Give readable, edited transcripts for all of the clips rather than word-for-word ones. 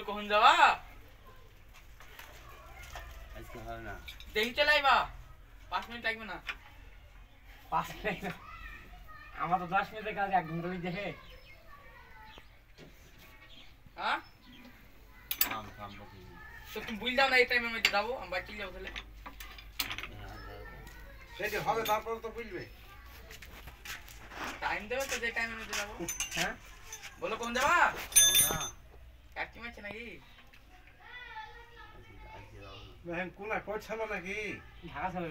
কখন যাবা আজকে হবে না দেখি চলে আইবা 5 মিনিট লাগবে না 5 মিনিট আমার তো 10 মিনিটের কাজ 1 ঘন্টা লাগে দেখে হ্যাঁ কাম বকি তো তুমি ভুল যাও না এই টাইমের মধ্যে যাবো আমি বাড়ি চলে যাবো তাহলে সেটা হবে তারপর তো বুঝবে টাইম দেবে তো যে টাইমের মধ্যে যাবো হ্যাঁ বলো কখন যাবা যাও না কাকি মারছে নাকি আজকে যাও না মেহেন কোনা করছিল নাকি ঢাকা ছিল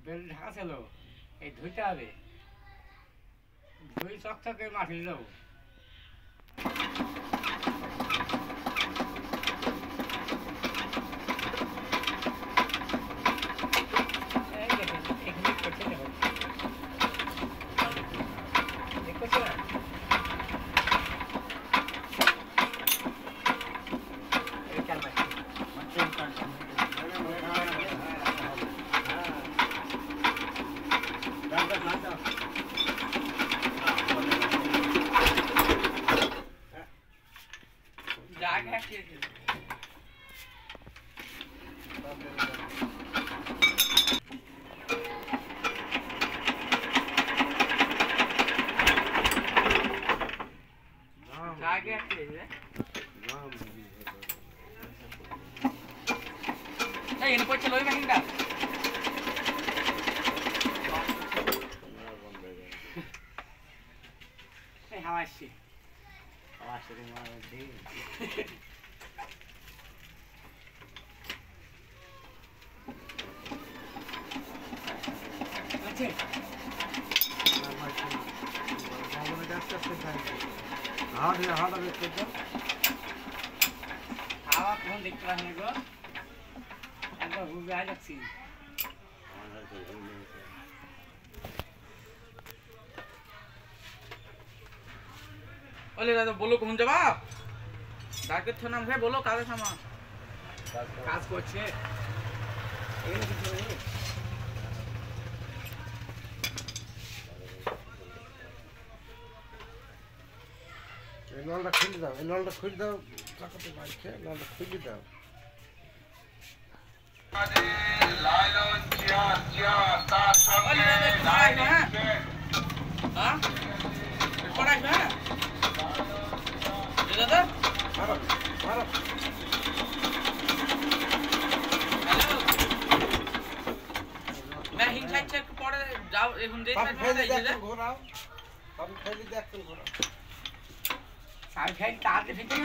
বেল ঢাকা ছিল এই ধুইতে হবে ধুই চকচকে মাঠে যাবো জায়গা কি জায়গা কি রে এই এনে পড়ছে লই মেহিনটা এই হাওয়া আসছে আসলে মারা দিই আছে হাওয়া কোন দেখতে পাচ্ছি না গো একবার ঘুরে আই যাচ্ছি আমার তো ভুলে গেছে ওলে দাদা বলো কখন যাবা ডাকের তো নাম ভাই বলো কাজে সামা কাজ করছে এখানে কিছু নেই এই নলটা খুলে দাও এই নলটা খুলে দাও চাকাতে বাইক নলটা খুলে দাও ওলে দাদা খাই না হ্যাঁ পড়াই না দাদা মারো মারো হ্যালো मैं हिंसा चेक পরে যাও এখন যে পাপ ফেলে দেখো ঘোরাও পাপ ফেলে দেখো ঘোরাও সাইড সাইড তার দিকে